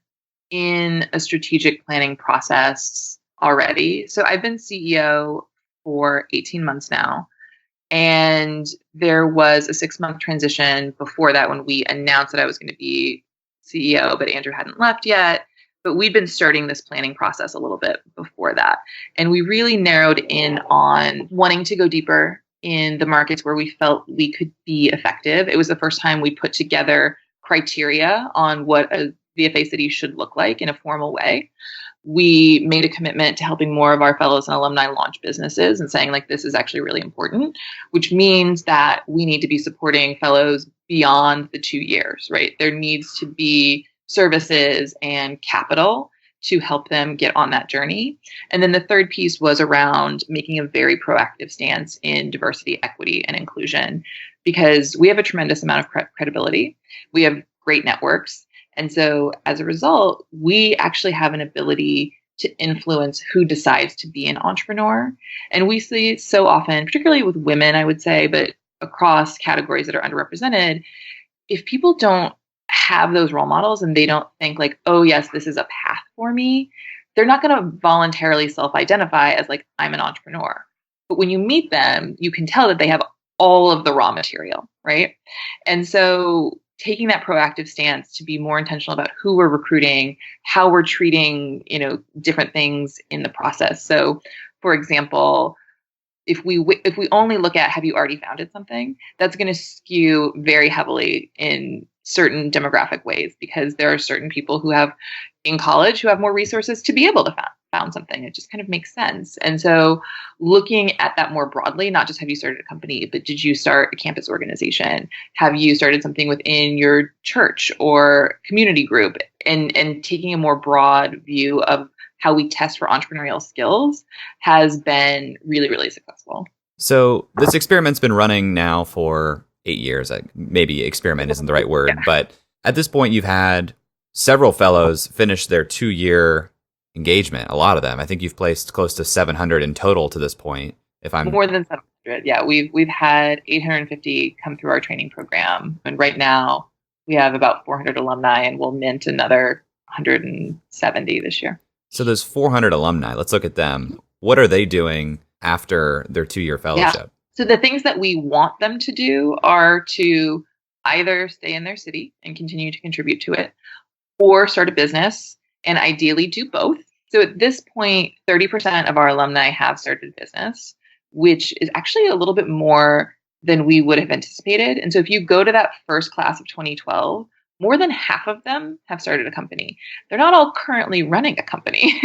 in a strategic planning process already. So I've been CEO for 18 months now. And there was a 6-month transition before that when we announced that I was going to be CEO, but Andrew hadn't left yet. But we'd been starting this planning process a little bit before that. And we really narrowed in on wanting to go deeper in the markets where we felt we could be effective. It was the first time we put together criteria on what a VFA city should look like in a formal way. we made a commitment to helping more of our fellows and alumni launch businesses and saying, like, this is actually really important, which means that we need to be supporting fellows beyond the 2 years, right? There needs to be services and capital to help them get on that journey. And then the third piece was around making a very proactive stance in diversity, equity, and inclusion, because we have a tremendous amount of credibility. We have great networks. And so as a result, we actually have an ability to influence who decides to be an entrepreneur. And we see it so often, particularly with women, I would say, but across categories that are underrepresented, if people don't have those role models and they don't think like, oh, yes, this is a path for me, they're not going to voluntarily self-identify as like, I'm an entrepreneur. But when you meet them, you can tell that they have all of the raw material, right? And so taking that proactive stance to be more intentional about who we're recruiting, how we're treating, different things in the process. So, for example, if we only look at have you already founded something, that's going to skew very heavily in certain demographic ways, because there are certain people who have in college who have more resources to be able to found something. It just kind of makes sense. And so looking at that more broadly, not just have you started a company, but did you start a campus organization? Have you started something within your church or community group? And taking a more broad view of how we test for entrepreneurial skills has been really, really successful. So this experiment's been running now for 8 years. Maybe experiment isn't the right word, but at this point you've had several fellows finish their 2-year engagement. A lot of them. I think you've placed close to 700 in total to this point. If I'm more than 700, yeah, we've had 850 come through our training program, and right now we have about 400 alumni, and we'll mint another 170 this year. So those 400 alumni, let's look at them. What are they doing after their 2-year fellowship? Yeah. So the things that we want them to do are to either stay in their city and continue to contribute to it, or start a business, and ideally do both. So at this point, 30% of our alumni have started a business, which is actually a little bit more than we would have anticipated. And so if you go to that first class of 2012, more than half of them have started a company. They're not all currently running a company,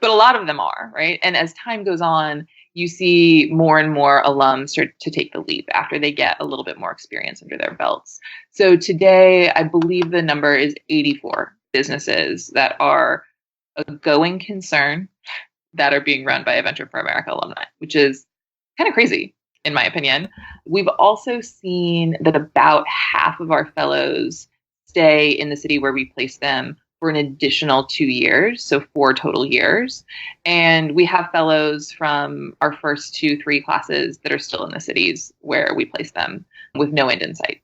but a lot of them are, right? And as time goes on, you see more and more alums start to take the leap after they get a little bit more experience under their belts. So today, I believe the number is 84 businesses that are a going concern that are being run by a Venture for America alumni, which is kind of crazy, in my opinion. We've also seen that about half of our fellows stay in the city where we place them for an additional 2 years, so 4 total years. And we have fellows from our first 2-3 classes that are still in the cities where we place them with no end in sight.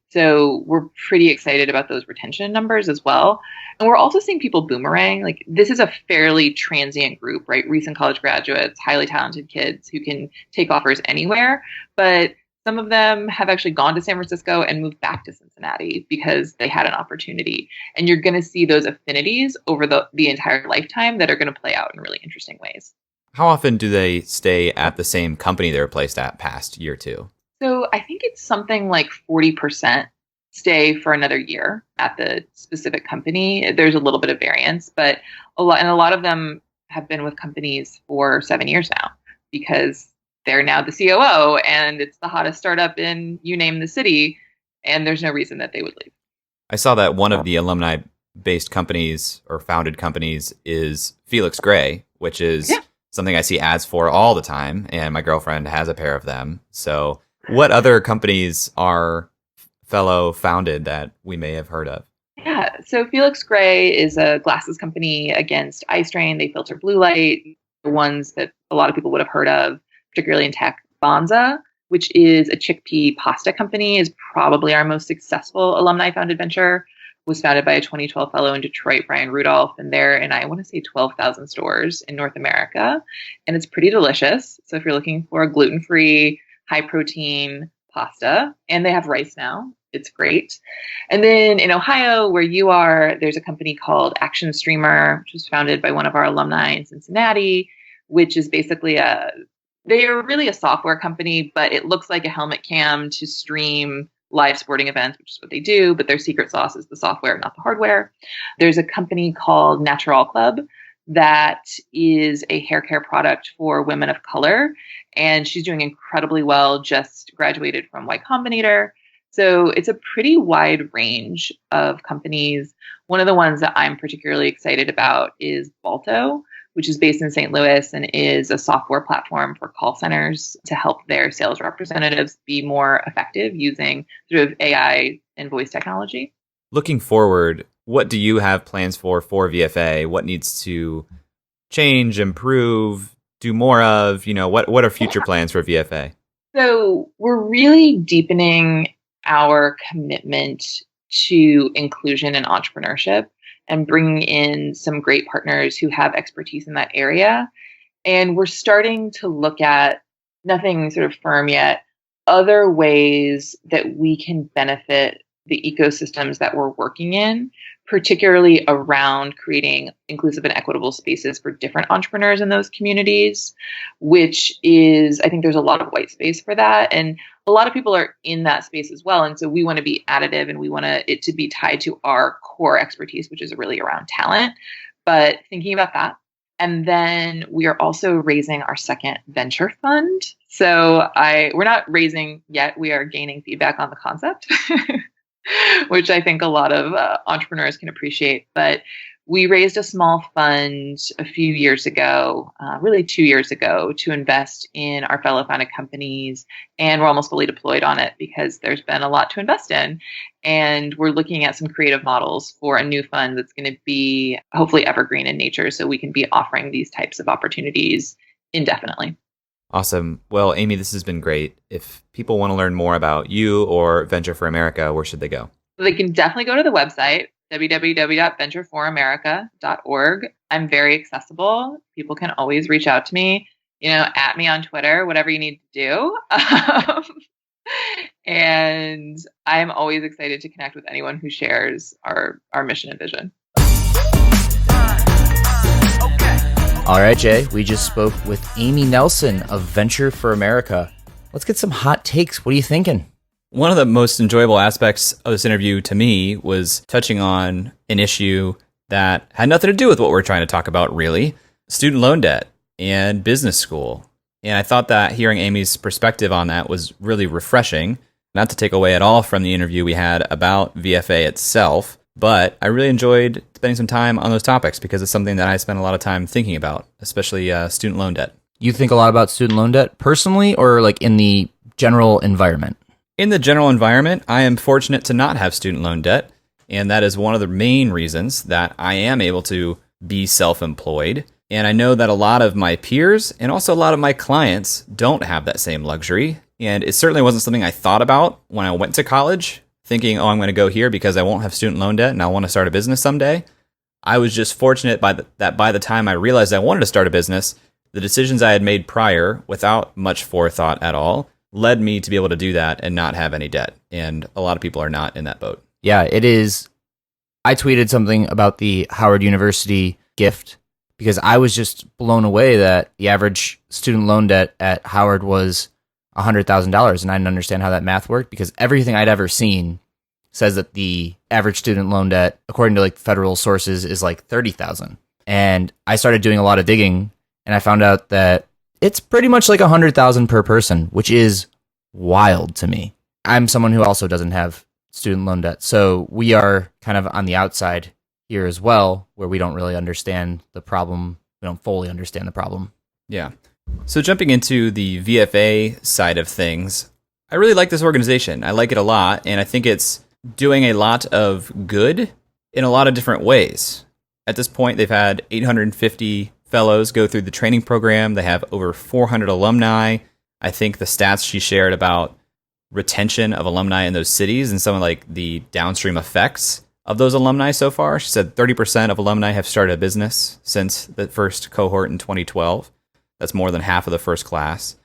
So we're pretty excited about those retention numbers as well. And we're also seeing people boomerang. Like, this is a fairly transient group, right? Recent college graduates, highly talented kids who can take offers anywhere. But some of them have actually gone to San Francisco and moved back to Cincinnati because they had an opportunity. And you're going to see those affinities over the entire lifetime that are going to play out in really interesting ways. How often do they stay at the same company they were placed at past year 2? So I think it's something like 40% stay for another year at the specific company. There's a little bit of variance, but a lot of them have been with companies for 7 years now because they're now the COO and it's the hottest startup in you name the city, and there's no reason that they would leave. I saw that one of the alumni-based companies or founded companies is Felix Gray, which is something I see ads for all the time, and my girlfriend has a pair of them. So what other companies are fellow founded that we may have heard of? Yeah, so Felix Gray is a glasses company against eye strain. They filter blue light, the ones that a lot of people would have heard of, particularly in tech. Bonza, which is a chickpea pasta company, is probably our most successful alumni-founded venture. Was founded by a 2012 fellow in Detroit, Brian Rudolph, and they're in, I want to say, 12,000 stores in North America. And it's pretty delicious. So if you're looking for a gluten-free, high-protein pasta, and they have rice now, it's great. And then in Ohio, where you are, there's a company called Action Streamer, which was founded by one of our alumni in Cincinnati, which is basically they are really a software company, but it looks like a helmet cam to stream live sporting events, which is what they do, but their secret sauce is the software, not the hardware. There's a company called Natural Club that is a hair care product for women of color. And she's doing incredibly well, just graduated from Y Combinator. So it's a pretty wide range of companies. One of the ones that I'm particularly excited about is Balto, which is based in St. Louis and is a software platform for call centers to help their sales representatives be more effective using sort of AI and voice technology. Looking forward, what do you have plans for VFA? What needs to change, improve, do more of? What are future plans for VFA? So we're really deepening our commitment to inclusion and entrepreneurship and bringing in some great partners who have expertise in that area. And we're starting to look at, nothing sort of firm yet, other ways that we can benefit the ecosystems that we're working in, particularly around creating inclusive and equitable spaces for different entrepreneurs in those communities, which is, I think there's a lot of white space for that. And a lot of people are in that space as well. And so we want to be additive and we want it to be tied to our core expertise, which is really around talent. But thinking about that. And then we are also raising our second venture fund. So we're not raising yet. We are gaining feedback on the concept, which I think a lot of entrepreneurs can appreciate. But we raised a small fund a few years ago, really 2 years ago, to invest in our fellow founded companies. And we're almost fully deployed on it because there's been a lot to invest in. And we're looking at some creative models for a new fund that's going to be hopefully evergreen in nature, so we can be offering these types of opportunities indefinitely. Awesome. Well, Amy, this has been great. If people want to learn more about you or Venture for America, where should they go? They can definitely go to the website, www.ventureforamerica.org. I'm very accessible. People can always reach out to me, at me on Twitter, whatever you need to do. And I'm always excited to connect with anyone who shares our mission and vision. All right, Jay, we just spoke with Amy Nelson of Venture for America. Let's get some hot takes. What are you thinking? One of the most enjoyable aspects of this interview to me was touching on an issue that had nothing to do with what we're trying to talk about, really: student loan debt and business school. And I thought that hearing Amy's perspective on that was really refreshing, not to take away at all from the interview we had about VFA itself. But I really enjoyed spending some time on those topics because it's something that I spend a lot of time thinking about, especially student loan debt. You think a lot about student loan debt personally, or like in the general environment? In the general environment, I am fortunate to not have student loan debt, and that is one of the main reasons that I am able to be self-employed. And I know that a lot of my peers and also a lot of my clients don't have that same luxury, and it certainly wasn't something I thought about when I went to college, thinking, I'm going to go here because I won't have student loan debt and I want to start a business someday. I was just fortunate that by the time I realized I wanted to start a business, the decisions I had made prior, without much forethought at all, led me to be able to do that and not have any debt. And a lot of people are not in that boat. Yeah, it is. I tweeted something about the Howard University gift because I was just blown away that the average student loan debt at Howard was $100,000, and I didn't understand how that math worked because everything I'd ever seen says that the average student loan debt, according to like federal sources, is like $30,000. And I started doing a lot of digging, and I found out that it's pretty much like $100,000 per person, which is wild to me. I'm someone who also doesn't have student loan debt, so we are kind of on the outside here as well, where we don't really understand the problem. We don't fully understand the problem. Yeah. So jumping into the VFA side of things, I really like this organization. I like it a lot, and I think it's doing a lot of good in a lot of different ways. At this point, they've had 850 fellows go through the training program. They have over 400 alumni. I think the stats she shared about retention of alumni in those cities and some of like the downstream effects of those alumni so far. She said 30% of alumni have started a business since the first cohort in 2012. That's more than half of the first class.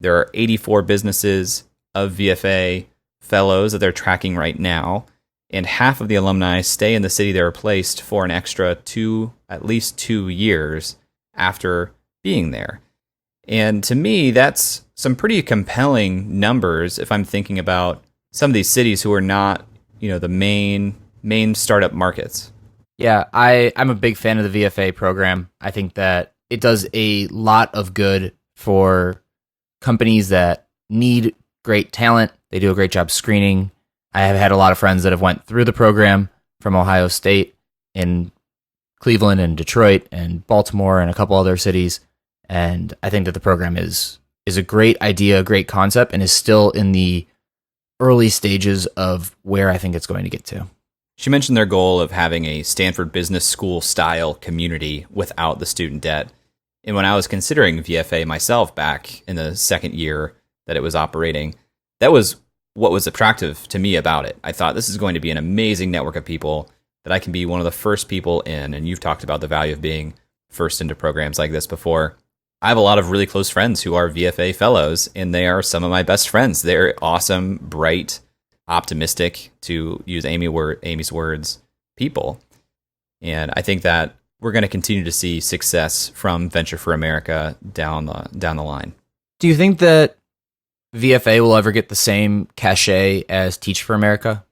There are 84 businesses of VFA fellows that they're tracking right now, and half of the alumni stay in the city they were placed for an extra at least 2 years after being there. And to me, that's some pretty compelling numbers if I'm thinking about some of these cities who are not, the main startup markets. Yeah, I'm a big fan of the VFA program. I think that it does a lot of good for companies that need great talent. They do a great job screening. I have had a lot of friends that have went through the program from Ohio State in Cleveland and Detroit and Baltimore and a couple other cities. And I think that the program is a great idea, a great concept, and is still in the early stages of where I think it's going to get to. She mentioned their goal of having a Stanford Business School style community without the student debt. And when I was considering VFA myself back in the second year that it was operating, that was what was attractive to me about it. I thought this is going to be an amazing network of people that I can be one of the first people in. And you've talked about the value of being first into programs like this before. I have a lot of really close friends who are VFA fellows, and they are some of my best friends. They're awesome, bright, optimistic, to use Amy's words, people. And I think that we're going to continue to see success from Venture for America down the line. Do you think that VFA will ever get the same cachet as Teach for America?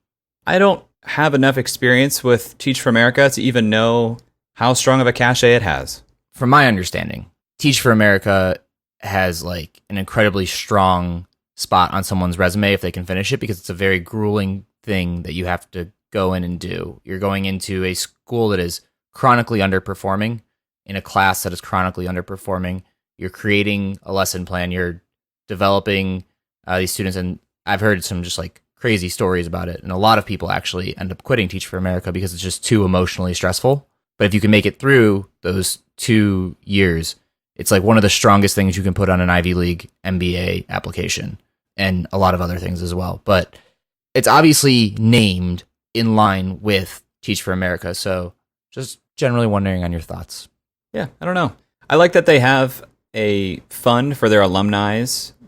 I don't have enough experience with Teach for America to even know how strong of a cachet it has. From my understanding, Teach for America has like an incredibly strong spot on someone's resume if they can finish it, because it's a very grueling thing that you have to go in and do. You're going into a school that is chronically underperforming, in a class that is chronically underperforming. You're creating a lesson plan. You're developing these students, and I've heard some just like crazy stories about it. And a lot of people actually end up quitting Teach for America because it's just too emotionally stressful. But if you can make it through those 2 years, it's like one of the strongest things you can put on an Ivy League MBA application, and a lot of other things as well. But it's obviously named in line with Teach for America. So just generally wondering on your thoughts. Yeah, I don't know. I like that they have a fund for their alumni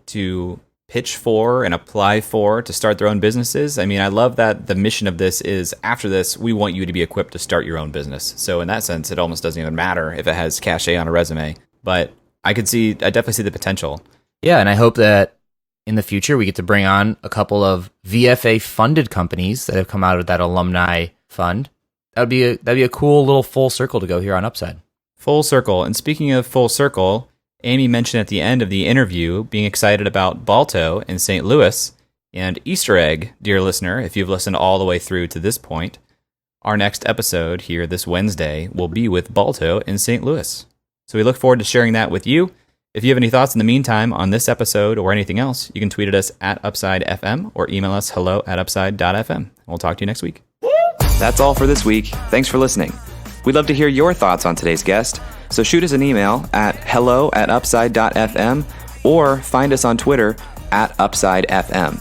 to pitch for and apply for to start their own businesses. I mean, I love that the mission of this is, after this, we want you to be equipped to start your own business. So in that sense, it almost doesn't even matter if it has cachet on a resume. But I definitely see the potential. Yeah, and I hope that in the future we get to bring on a couple of VFA funded companies that have come out of that alumni fund. That'd be a cool little full circle to go here on Upside. Full circle. And speaking of full circle, Amy mentioned at the end of the interview being excited about Balto in St. Louis. And Easter egg, dear listener, if you've listened all the way through to this point, our next episode here this Wednesday will be with Balto in St. Louis. So we look forward to sharing that with you. If you have any thoughts in the meantime on this episode or anything else, you can tweet at us at UpsideFM or email us hello@upside.fm. We'll talk to you next week. That's all for this week. Thanks for listening. We'd love to hear your thoughts on today's guest, so shoot us an email at hello@upside.fm or find us on Twitter at UpsideFM.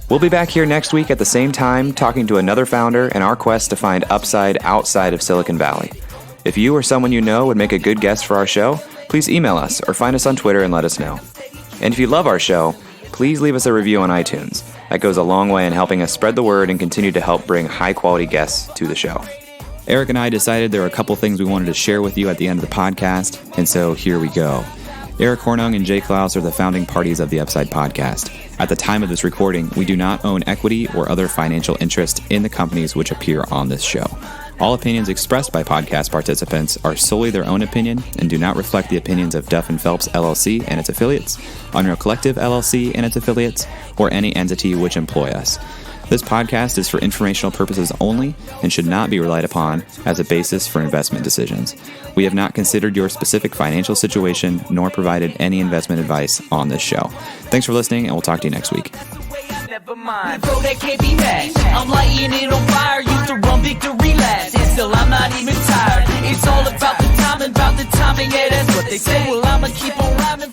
We'll be back here next week at the same time talking to another founder in our quest to find upside outside of Silicon Valley. If you or someone you know would make a good guest for our show, please email us or find us on Twitter and let us know. And if you love our show, please leave us a review on iTunes. That goes a long way in helping us spread the word and continue to help bring high-quality guests to the show. Eric and I decided there were a couple things we wanted to share with you at the end of the podcast, and so here we go. Eric Hornung and Jay Klaus are the founding parties of the Upside podcast. At the time of this recording, we do not own equity or other financial interest in the companies which appear on this show. All opinions expressed by podcast participants are solely their own opinion and do not reflect the opinions of Duff & Phelps LLC and its affiliates, Unreal Collective LLC and its affiliates, or any entity which employ us. This podcast is for informational purposes only and should not be relied upon as a basis for investment decisions. We have not considered your specific financial situation nor provided any investment advice on this show. Thanks for listening, and we'll talk to you next week. Never mind, bro, that can't be matched. I'm lighting it on fire, used to run victory laps, and still I'm not even tired. It's all about the timing, yeah, that's what they say. Well, I'ma keep on rhyming.